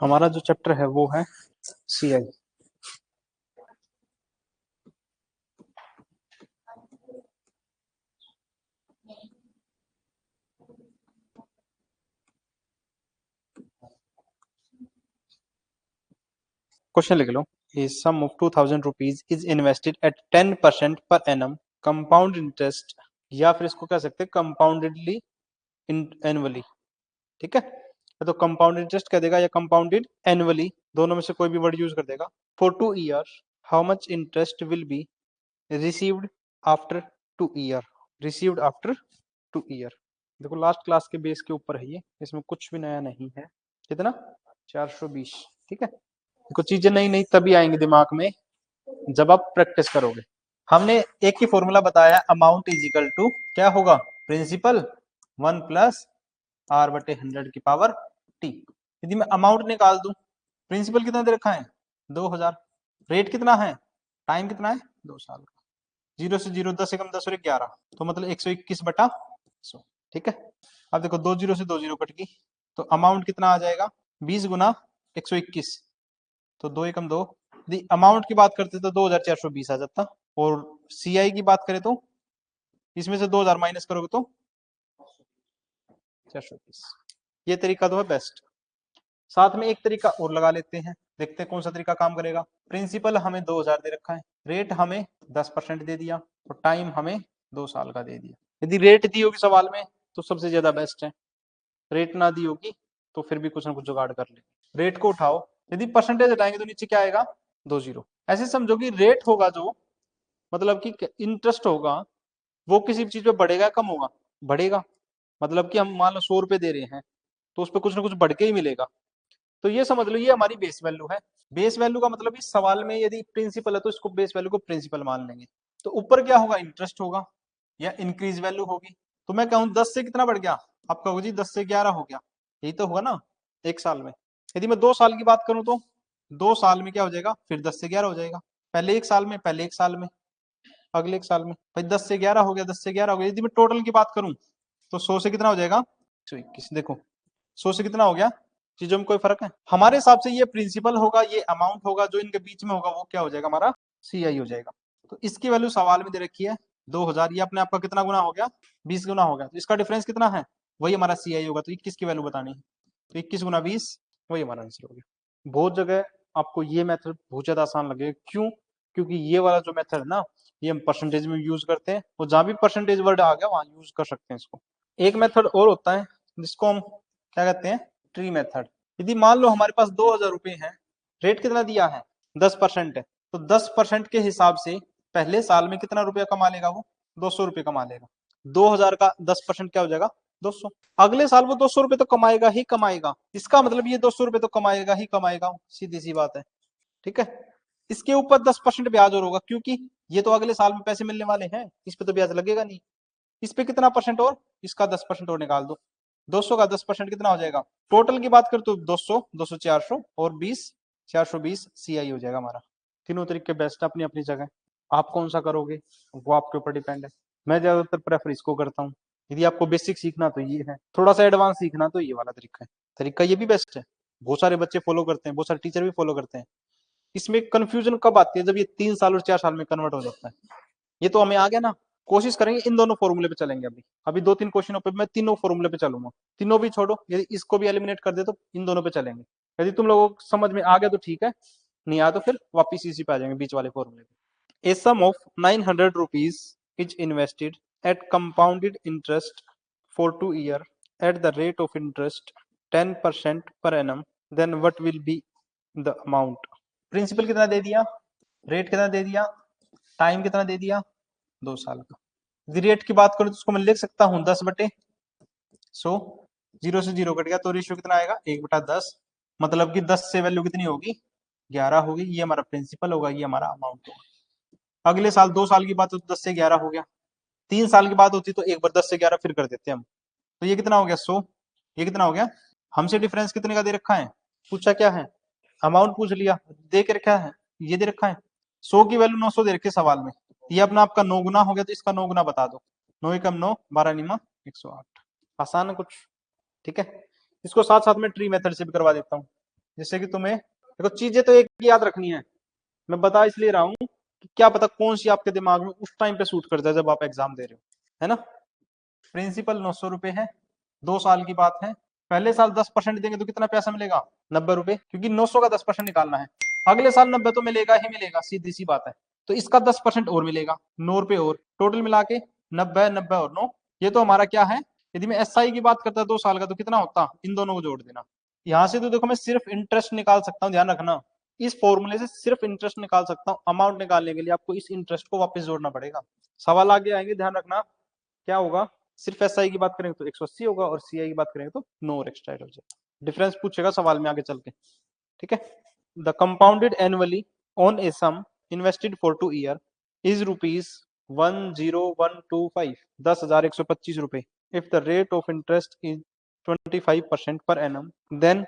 हमारा जो चैप्टर है वो है सीआई। क्वेश्चन लिख लो। A sum of 2000 rupees is invested at 10% per annum compound interest, या फिर इसको कह सकते हैं कंपाउंडेडली एनुअली। ठीक है, तो कंपाउंड इंटरेस्ट कह देगा या कंपाउंडेड एनुअली, दोनों में से कोई भी वर्ड यूज कर देगा। For 2 year how much interest will be received after 2 year. Received after 2 year. देखो लास्ट क्लास के बेस के ऊपर है ये, इसमें कुछ भी नया नहीं है। कितना? 420। ठीक है, देखो चीजें नई नई तभी आएंगी दिमाग में जब आप प्रैक्टिस करोगे। हमने एक ही फॉर्मूला बताया, अमाउंट इज इक्वल टू क्या होगा? प्रिंसिपल 1 प्लस आर बटे 100 की पावर टी। यदि मैं अमाउंट निकाल दूं, प्रिंसिपल कितना दे रखा है? 2000। रेट कितना है? टाइम कितना है? 2 साल का। 0 से 0 10 एकम 10 और 11, तो मतलब 121 बटा 100। ठीक है, अब देखो 2 जीरो से 2 जीरो कट गई, तो अमाउंट कितना आ जाएगा? 20 गुना 121, तो 2 एकम 2। यदि अमाउंट की बात करते तो 2420 आ जाता, और सीआई की बात करें तो इसमें से 2000 माइनस करोगे तो 420। ये तरीका तो है बेस्ट। साथ में एक तरीका और लगा लेते हैं, देखते हैं कौन सा तरीका काम करेगा। प्रिंसिपल हमें 2000 दे रखा है, रेट हमें 10% दे दिया, और टाइम हमें 2 साल का दे दिया। यदि रेट दी होगी सवाल में तो सबसे ज्यादा बेस्ट है, रेट ना दी होगी तो फिर भी कुछ ना कुछ जुगाड़ कर ले। रेट को उठाओ, यदि परसेंटेज हटाएंगे तो नीचे क्या आएगा? 2 जीरो। ऐसे समझो कि रेट होगा जो, मतलब कि इंटरेस्ट होगा वो किसी चीज पे बढ़ेगा कम होगा? बढ़ेगा। मतलब कि हम मान लो 100 रुपए दे रहे हैं तो उस पर कुछ ना कुछ बढ़ के ही मिलेगा। तो ये समझ लो ये हमारी बेस वैल्यू है। बेस वैल्यू का मतलब इस सवाल में यदि प्रिंसिपल है तो इसको बेस वैल्यू को प्रिंसिपल मान लेंगे। तो ऊपर क्या होगा? इंटरेस्ट होगा या इंक्रीज वैल्यू होगी। तो मैं कहूँ 10 से कितना बढ़ गया? आप कहोगे जी 10 से 11 हो गया, यही तो होगा ना एक साल में। यदि मैं 2 साल की बात करूं तो 2 साल में क्या हो जाएगा? फिर 10 से 11 हो जाएगा। पहले एक साल में, पहले एक साल में, अगले एक साल में, भाई 10 से 11 हो गया, 10 से 11 हो गया। यदि मैं टोटल की बात करूं तो 100 से कितना हो जाएगा? 121। देखो 100 से कितना हो गया? चीजों में कोई फर्क है? हमारे हिसाब से ये प्रिंसिपल होगा, ये अमाउंट होगा, जो इनके बीच में होगा वो क्या हो जाएगा? हमारा सीआई हो जाएगा। तो इसकी वैल्यू सवाल में दे रखी है 2000, ये अपने आपका कितना गुना हो गया? 20 गुना हो गया। तो इसका डिफरेंस कितना है? वही हमारा सीआई होगा। तो 21 की वैल्यू बतानी है, तो 21 गुना 20 वही हमारा आंसर हो गया। बहुत जगह आपको ये मेथड बहुत ज्यादा आसान लगेगा। क्यों? क्योंकि ये वाला जो मेथड है ना, ये हम परसेंटेज में यूज करते हैं, और जहां भी परसेंटेज वर्ड आ गया वहां यूज कर सकते हैं इसको। एक मेथड और होता है जिसको हम क्या कहते हैं? Tree method. यदि मान लो हमारे पास 2000 रुपए हैं, रेट कितना दिया है? 10% है, तो 10% के हिसाब से पहले साल में कितना रुपया कमा लेगा वो? 200 रुपये कमा लेगा। 2000 का 10% क्या हो जाएगा? 200। अगले साल वो 200 रुपये तो कमाएगा ही कमाएगा, इसका मतलब ये 200 रुपये तो कमाएगा ही कमाएगा, सीधी सी बात है। ठीक है, इसके ऊपर 10% ब्याज और होगा, क्योंकि ये तो अगले साल में पैसे मिलने वाले हैं, इस पे तो ब्याज लगेगा नहीं। इस पे कितना परसेंट और? इसका 10% और निकाल दो। 200 का 10% कितना हो जाएगा? टोटल की बात कर तो 200, 200 400 और 20 420 सीआई हो जाएगा हमारा। तीनों तरीके बेस्ट है अपनी अपनी जगह। आप कौन सा करोगे वो आपके ऊपर डिपेंड है। मैं ज्यादातर प्रेफर इसको करता हूँ। यदि आपको बेसिक सीखना तो ये है, थोड़ा सा एडवांस सीखना तो ये वाला तरीका है। तरीका ये भी बेस्ट है, बहुत सारे बच्चे फॉलो करते हैं, बहुत सारे टीचर भी फॉलो करते हैं। इसमें कंफ्यूजन कब आती है? जब ये 3 साल और 4 साल में कन्वर्ट हो जाता है। ये तो हमें आ गया ना। कोशिश करेंगे इन दोनों फॉर्मूले पे चलेंगे। अभी अभी 2-3 क्वेश्चनों पे मैं तीनों फॉर्मूले पे चलूंगा। तीनों भी छोड़ो, यदि इसको भी एलिमिनेट कर दे तो इन दोनों पे चलेंगे। यदि तुम लोगों को समझ में आ गया तो ठीक है, नहीं आया तो फिर वापिस इसी पे आ जाएंगे, बीच वाले फॉर्मूले पे। A sum of 900 rupees is invested at compounded interest for 2 year at the rate of interest 10% per annum, then what will be the amount. Principal कितना दे दिया, रेट कितना दे दिया, टाइम कितना दे दिया? 2 साल का। यदि रेट की बात करूं तो उसको मैं लिख सकता हूं 10/100। 0 से 0 कट गया तो रेशियो कितना आएगा? 1/10। मतलब कि 10 से वैल्यू कितनी होगी? 11 होगी। ये हमारा प्रिंसिपल होगा, ये हमारा अमाउंट होगा। अगले साल 2 साल की बात हो तो 10 से 11 हो गया। 3 साल की बात होती तो एक बार 10 से 11 फिर कर देते हम। तो ये कितना हो गया? 100। ये कितना हो गया? हमसे डिफरेंस कितने का दे रखा है? पूछा क्या है? अमाउंट पूछ लिया, दे के रखा है, ये दे रखा है 100 की वैल्यू 900 दे रखी है सवाल में। ये अपना आपका 9 गुना हो गया, तो इसका 9 गुना बता दो। 9 एकम 9, 12 निमा 108। आसान है कुछ। ठीक है, इसको साथ साथ में ट्री मेथड से भी करवा देता हूँ। जैसे कि तुम्हें देखो चीजें तो एक ही याद रखनी है, मैं बता इसलिए रहा हूँ कि क्या पता कौन सी आपके दिमाग में उस टाइम पे सूट कर जाए जब आप एग्जाम दे रहे हो, है ना। प्रिंसिपल 900 रुपए है, 2 साल की बात है। पहले साल 10% देंगे तो कितना पैसा मिलेगा, 90 रुपए, क्योंकि 900 का 10% निकालना है। अगले साल 90 तो मिलेगा ही मिलेगा, सीधी सी बात है। तो इसका 10% और मिलेगा, 9 रुपए और, टोटल मिला के 90, 90 और 9, ये तो हमारा क्या है। यदि मैं एसआई की बात करता 2 साल का तो कितना होता, इन दोनों को जोड़ देना। यहाँ से तो देखो मैं सिर्फ इंटरेस्ट निकाल सकता हूँ, ध्यान रखना, इस फॉर्मूले से सिर्फ इंटरेस्ट निकाल सकता हूँ। अमाउंट निकालने के लिए आपको इस इंटरेस्ट को वापस जोड़ना पड़ेगा। सवाल आगे आएंगे, ध्यान रखना क्या होगा। सिर्फ एसआई की बात करेंगे तो 180 होगा, और सीआई की बात करेंगे तो 9 और एक्स्ट्रा हो जाएगा। डिफरेंस पूछेगा सवाल में आगे चल के, ठीक है। The compounded annually on a sum invested for 2 year is ₹10125, 10,125 रुपए। If the rate of interest is 25% per annum, then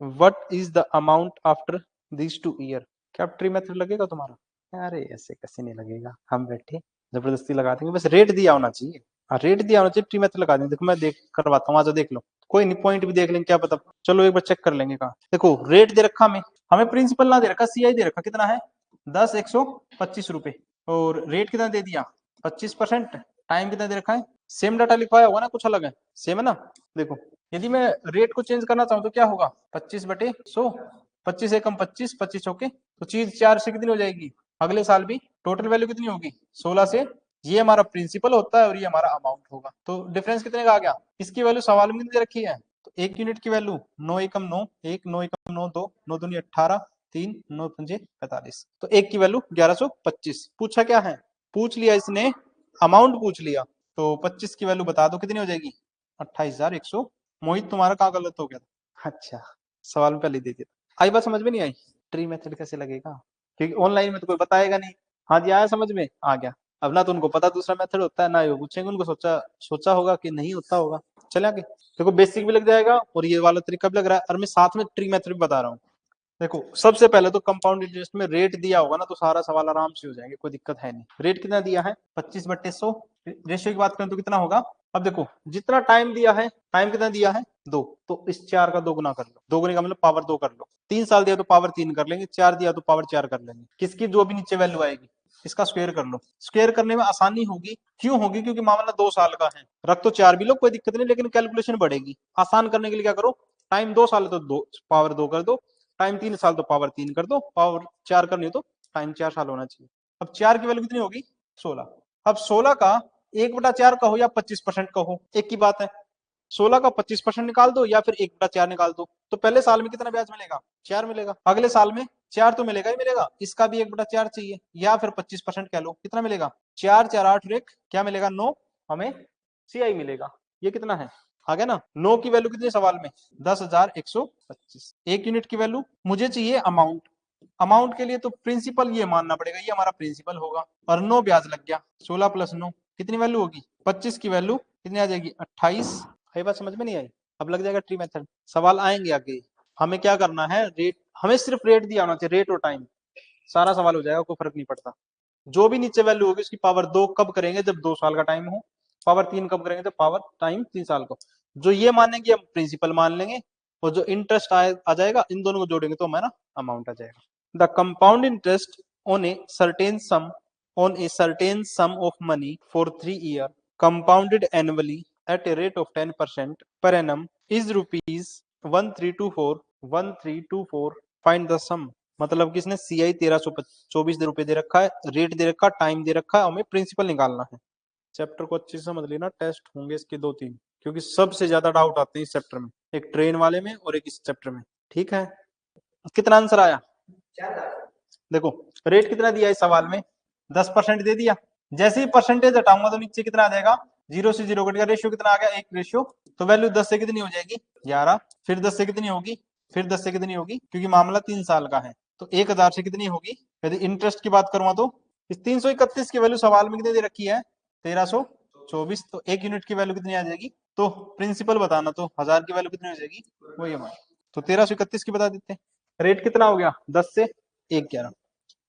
what is the amount after this 2 year. क्या ट्री मेथड लगेगा तुम्हारा? अरे ऐसे कैसे नहीं लगेगा, हम बैठे जबरदस्ती लगा देंगे, बस रेट दिया होना चाहिए। हाँ रेट दिया होना चाहिए, ट्री मेथड लगा देंगे। देखो मैं देख करवाता हूँ, आज देख लो, कोई नहीं पॉइंट भी देख लेंगे, क्या पता। चलो एक बार चेक कर लेंगे कहाँ। देखो रेट दे रखा हमें, हमें प्रिंसिपल ना दे रखा, सीआई दे रखा, कितना है 10,125 रुपए, और रेट कितना दे दिया 25%। टाइम कितना दे रखा है, सेम डाटा लिखवाया होगा ना, कुछ अलग है, सेम है ना। देखो यदि मैं रेट को चेंज करना चाहूँ तो क्या होगा, 25/100, 25 एकम 25, 25 चौके, तो चीज 4 से कितनी हो जाएगी, अगले साल भी टोटल वैल्यू कितनी होगी 16 से। ये हमारा प्रिंसिपल होता है और ये हमारा अमाउंट होगा। तो डिफरेंस कितने का आ गया, इसकी वैल्यू सवाल में कितनी रखी है, तो 1 यूनिट की वैल्यू 9 एकम 9, 1, 9 एकम 9 2, 9 दूनी 18, 3, 9 पंजे 45, तो एक की वैल्यू 1125। पूछा क्या है, पूछ लिया इसने, अमाउंट पूछ लिया, तो 25 की वैल्यू बता दो कितनी हो जाएगी, 28,100। मोहित तुम्हारा कहाँ गलत हो गया था? अच्छा सवाल में पहले दे दिया, आई बात समझ में नहीं आई, ट्री मेथड कैसे लगेगा, क्योंकि ऑनलाइन में तो कोई बताएगा नहीं। हाँ जी आया समझ में, आ गया। अब ना तो उनको पता दूसरा मेथड होता है, ना ही वो पूछेंगे, उनको सोचा सोचा होगा कि नहीं होता होगा। चले आगे, देखो बेसिक भी लग जाएगा और ये वाला तरीका भी लग रहा है, और मैं साथ में ट्री मेथड भी बता रहा हूँ। देखो सबसे पहले तो कंपाउंड इंटरेस्ट में रेट दिया होगा ना, तो सारा सवाल आराम से हो जाएंगे, कोई दिक्कत है नहीं। रेट कितना दिया है 25/100, रेशियो की बात करें तो कितना होगा। अब देखो जितना टाइम दिया है, टाइम कितना दिया है 2, तो इस 4 का 2 गुना कर लो, 2 गुने का मतलब पावर 2 कर लो। 3 साल दिया तो पावर 3 कर लेंगे, 4 दिया तो पावर 4 कर लेंगे, किसकी जो भी नीचे वैल्यू आएगी इसका स्क्वायर कर लो। स्क्वायर करने में आसानी होगी, क्यों होगी, क्योंकि मामला 2 साल का है। रख तो 4 भी लो कोई दिक्कत नहीं, लेकिन कैलकुलेशन बढ़ेगी। आसान करने के लिए क्या करो, टाइम 2 साल है तो 2 पावर 2 कर दो, टाइम 3 साल तो पावर 3 कर दो, पावर 4 करनी हो तो टाइम 4 साल होना चाहिए। अब 4 की वैल्यू कितनी होगी 16। अब 16 का 1/4 कहो या 25% कहो, एक की बात है। 16 का 25% निकाल दो या फिर 1/4 निकाल दो, तो पहले साल में कितना ब्याज मिलेगा 4 मिलेगा, अगले साल में 4 तो मिलेगा ही मिलेगा, इसका भी 1/4 चाहिए, या फिर 25% कह लो, कितना मिलेगा 4 4 8 1 क्या मिलेगा 9, हमें सीआई मिलेगा। ये कितना है, आ गया ना। 9 की वैल्यू कितनी सवाल में 10,125, 1 यूनिट की वैल्यू। मुझे चाहिए अमाउंट, अमाउंट के लिए तो प्रिंसिपल ये मानना पड़ेगा, ये हमारा प्रिंसिपल होगा, और 9 ब्याज लग गया, 16 + 9 कितनी वैल्यू होगी 25 की वैल्यू कितनी आ जाएगी 28। ये बात समझ में नहीं आई, अब लग जाएगा ट्री मेथड। सवाल आएंगे आगे, हमें क्या करना है, रेट, हमें सिर्फ रेट दिया होना चाहिए, रेट और टाइम, सारा सवाल हो जाएगा, कोई फर्क नहीं पड़ता। जो भी नीचे वैल्यू होगी उसकी पावर 2 कब करेंगे, जब 2 साल का टाइम हो, पावर 3 कब करेंगे, तो पावर टाइम 3 साल को। जो ये मानेंगे हम प्रिंसिपल मान लेंगे, और जो इंटरेस्ट आ जाएगा इन दोनों को जोड़ेंगे तो हमारा अमाउंट आ जाएगा। The compound interest on a certain some, on a certain sum of money for 3 years compounded annually at a rate of 10% per annum is rupees 1324 find the sum। मतलब कि इसने सीआई 1324 रुपए दे रखा है, रेट दे रखा है, time दे रखा है, हमें प्रिंसिपल निकालना है। चैप्टर को अच्छे से समझ लेना, टेस्ट होंगे इसके 2-3, क्योंकि सबसे ज्यादा डाउट आते हैं इस चैप्टर में, एक ट्रेन वाले में और एक इस चैप्टर में, ठीक है। कितना आंसर आया, देखो रेट कितना दिया इस सवाल में 10% दे दिया, जैसे ही परसेंटेज हटाऊंगा तो नीचे कितना आ जाएगा, 0 से 0 कट गया, रेशियो कितना आ गया 1 रेशियो, तो वैल्यू 10 से कितनी हो जाएगी 11, फिर 10 से कितनी होगी, फिर 10 से कितनी होगी, क्योंकि मामला 3 साल का है, तो 1000 से कितनी होगी। यदि इंटरेस्ट की बात करूंगा तो इस 331 की वैल्यू सवाल में कितनी दे रखी है 1324, तो 1 यूनिट की वैल्यू कितनी आ जाएगी, तो प्रिंसिपल बताना, तो 1000 की वैल्यू कितनी हो जाएगी वही हमारी, तो 1331 की बता देते हैं। रेट कितना हो गया 10 से 1 11।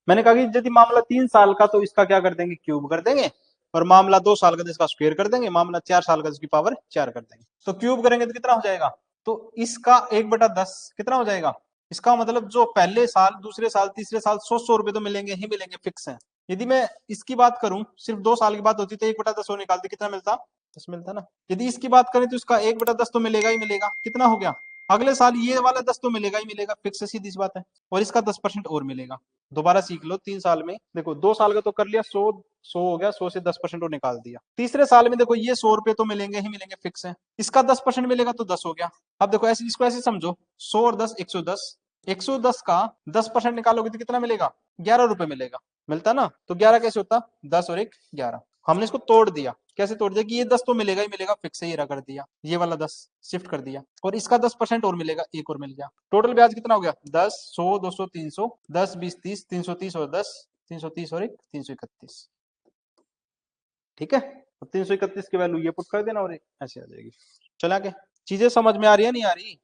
मैंने कहा कि यदि मामला 3 साल का तो इसका क्या कर देंगे क्यूब कर देंगे, और मामला 2 साल का तो इसका स्क्वायर कर देंगे, मामला 4 साल का इसकी पावर 4 कर देंगे। तो क्यूब करेंगे तो कितना हो जाएगा, तो इसका 1/10 कितना हो जाएगा इसका मतलब जो पहले साल, दूसरे साल, तीसरे साल 100 रुपए तो मिलेंगे ही मिलेंगे, फिक्स है। यदि मैं इसकी बात करूं, सिर्फ 2 साल की बात होती तो 1/10 और निकालते, कितना मिलता? 10 मिलता ना। यदि इसकी बात करें तो इसका 1/10 तो मिलेगा ही मिलेगा, कितना हो गया? अगले साल ये वाला 10 तो मिलेगा ही मिलेगा, फिक्स है, सीधी सी बात है। और इसका 10% और मिलेगा। दोबारा सीख लो, 3 साल में देखो, 2 साल का तो कर लिया, 100 हो गया, 100 से 10% और निकाल दिया। तीसरे साल में देखो ये 100 रुपए तो मिलेंगे ही मिलेंगे, फिक्स है। इसका 10% मिलेगा तो 10 हो गया। अब देखो ऐसे, इसको ऐसे समझो, 100 और 10, 110। 110 का 10% निकालोगे तो कितना मिलेगा? 11 रुपए मिलेगा। मिलता ना? तो 11 कैसे होता? 10 और 1, 11। हमने इसको तोड़ दिया। कैसे तोड़ दिया? कि ये 10 तो मिलेगा ही मिलेगा, फिक्स है, ये रहा कर दिया, ये वाला 10 शिफ्ट कर दिया, और इसका 10% और मिलेगा, एक और मिल गया। टोटल ब्याज कितना हो गया? 10, 100, 200, 300, 10, 20, 30, 330 और 10, 330 और 1, 331। ठीक है, तो 331 की वैल्यू ये पुट कर देना, और ऐसे आ जाएगी। चला के चीजें समझ में आ रही है नहीं आ रही?